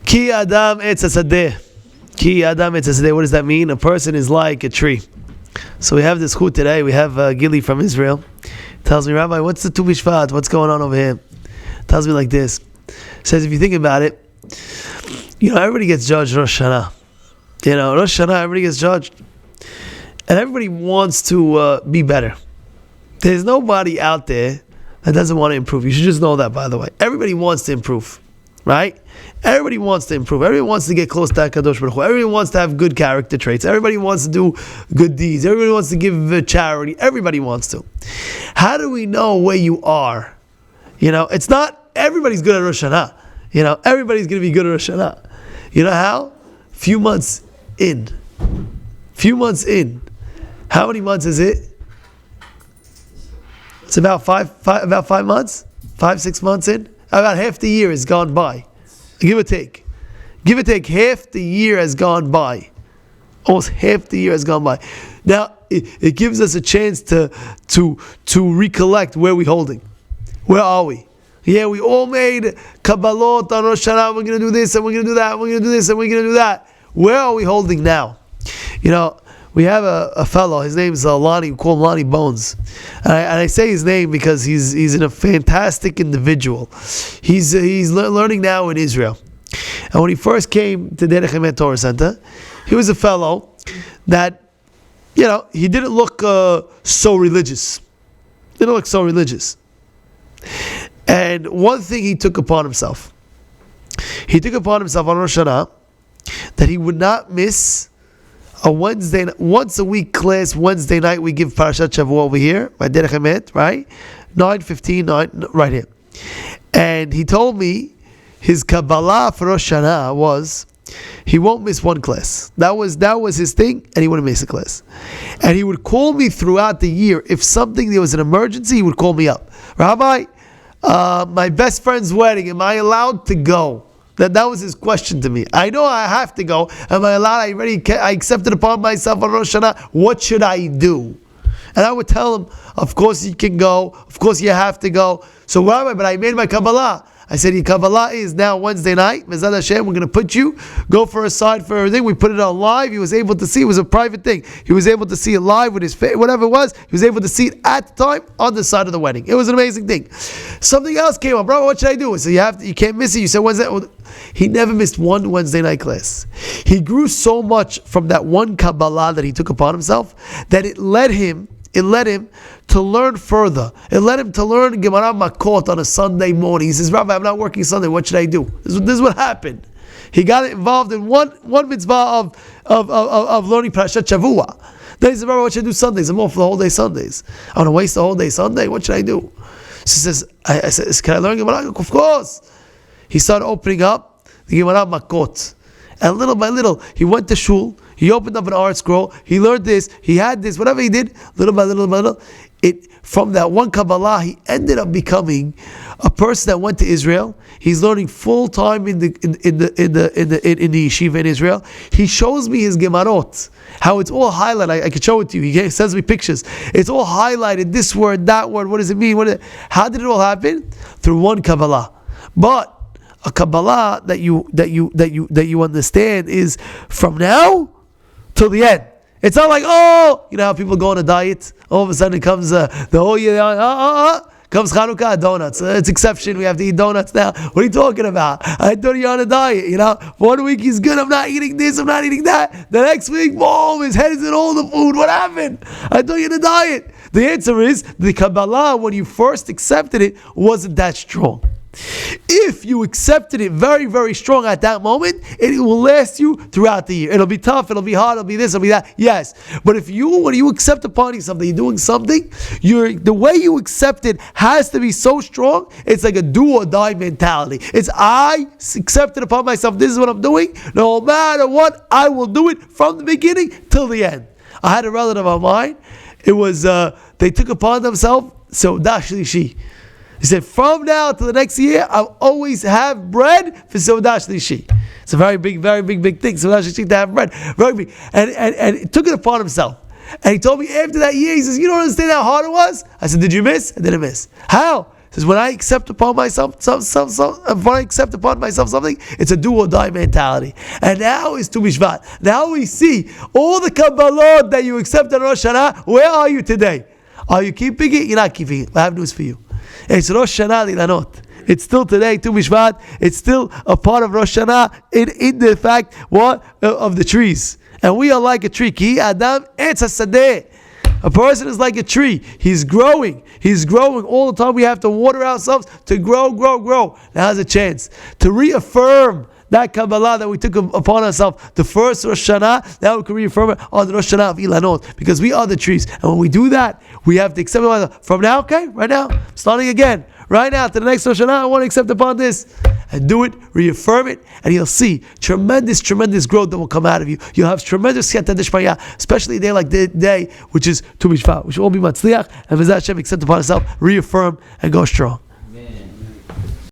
Ki Adam Etz Hasadeh. Ki Adam Etz Hasadeh. What does that mean? A person is like a tree. So we have this chut today. We have Gili from Israel. Tells me, Rabbi, what's the Tu B'Shvat? What's going on over here? Tells me like this. Says, if you think about it, everybody gets judged Rosh Hashanah. Rosh Hashanah, everybody gets judged. And everybody wants to be better. There's nobody out there that doesn't want to improve. You should just know that, by the way. Everybody wants to improve. Right? Everybody wants to improve. Everybody wants to get close to HaKadosh Baruch Hu. Everybody wants to have good character traits. Everybody wants to do good deeds. Everybody wants to give charity. Everybody wants to. How do we know where you are? It's not everybody's good at Rosh Hashanah. Everybody's going to be good at Rosh Hashanah. You know how? Few months in. How many months is it? It's about five months? 5-6 months in? About half the year has gone by. Give or take. Half the year has gone by. Almost half the year has gone by. Now, it gives us a chance to recollect where we're holding. Where are we? Yeah, we all made Kabbalot on Rosh Hashanah. We're going to do this, and we're going to do that, we're going to do this, and we're going to do that. Where are we holding now? We have a fellow, his name is Lonnie, we call him Lonnie Bones. And I say his name because he's a fantastic individual. He's learning now in Israel. And when he first came to Derech Emet Torah Center, he was a fellow that, he didn't look so religious. And one thing he took upon himself on Rosh Hashanah, that he would not miss a once a week class. Wednesday night we give Parashat Shavua over here by Derech Emet, right? 9:15, right here. And he told me his Kabbalah for Rosh Hashanah was he won't miss one class. That was his thing, and he wouldn't miss a class. And he would call me throughout the year. If there was an emergency, he would call me up. Rabbi, my best friend's wedding, am I allowed to go? That was his question to me. I know I have to go. Am I allowed? I accepted upon myself on Rosh Hashanah. What should I do? And I would tell him, of course you can go. Of course you have to go. So, Rabbi, but I made my Kabbalah. I said, your Kabbalah is now Wednesday night. Bezrat Hashem, we're going to go for a side for everything. We put it on live. He was able to see. It was a private thing. He was able to see it live with his face, whatever it was. He was able to see it at the time on the side of the wedding. It was an amazing thing. Something else came up. Bro, what should I do? So you can't miss it. You said Wednesday. He never missed one Wednesday night class. He grew so much from that one Kabbalah that he took upon himself that it led him to learn further. It led him to learn Gemara Makot on a Sunday morning. He says, Rabbi, I'm not working Sunday. What should I do? This is what happened. He got involved in one mitzvah of learning Parashat Shavua. Then he says, Rabbi, what should I do Sundays? I'm off for the whole day Sundays. I want to waste the whole day Sunday. What should I do? So he says, I said, can I learn Gemara? Of course. He started opening up the Gemara Makot. And little by little, he went to shul. He opened up an art scroll. He learned this. He had this. Whatever he did, little by little, from that one Kabbalah, he ended up becoming a person that went to Israel. He's learning full time in the yeshiva in Israel. He shows me his Gemarot, how it's all highlighted. I could show it to you. He sends me pictures. It's all highlighted. This word, that word. What does it mean? How did it all happen? Through one Kabbalah. But a Kabbalah that you understand is from now till the end. It's not like, how people go on a diet, all of a sudden it comes the whole year, comes Chanukah, donuts. It's exception, we have to eat donuts now. What are you talking about? I thought you're on a diet, 1 week he's good, I'm not eating this, I'm not eating that. The next week, boom, his head is in all the food. What happened? I thought you're on a diet. The answer is, the Kabbalah, when you first accepted it, wasn't that strong. If you accepted it very, very strong at that moment, it will last you throughout the year. It'll be tough, it'll be hard, it'll be this, it'll be that. Yes. But when you accept upon you something, you're doing something, the way you accept it has to be so strong, it's like a do or die mentality. It's I accepted upon myself, this is what I'm doing, no matter what, I will do it from the beginning till the end. I had a relative of mine, it was, they took upon themselves, so Dashlishi. He said, from now to the next year, I'll always have bread for Seudah Shlishi. It's a very big thing, Seudah Shlishi, to have bread. Very big. And he took it upon himself. And he told me after that year, he says, you don't understand how hard it was? I said, did you miss? I didn't miss. How? Says when I accept upon myself something, it's a do or die mentality. And now is Tu B'Shvat. Now we see all the Kabbalot that you accept on Rosh Hashanah. Where are you today? Are you keeping it? You're not keeping it. I have news for you. It's Rosh Hashanah Lilanot. It's still today, Tu B'Shvat. It's still a part of Rosh Hashanah in the fact of the trees. And we are like a tree. Ki Adam Etz HaSadeh. A person is like a tree. He's growing. He's growing all the time. We have to water ourselves to grow. Now has a chance to reaffirm that Kabbalah that we took upon ourselves the first Rosh Hashanah. Now we can reaffirm it on the Rosh Hashanah of Ilanot, because we are the trees. And when we do that, we have to accept it from now, okay? Right now, starting again. Right now, to the next Rosh Hashanah, I want to accept upon this. And do it, reaffirm it, and you'll see tremendous growth that will come out of you. You'll have tremendous siyata d'shmaya, especially a day like the day, which is Tu B'Shvat. We should all be matzliach, and Bezrat Hashem accept upon ourselves, reaffirm, and go strong.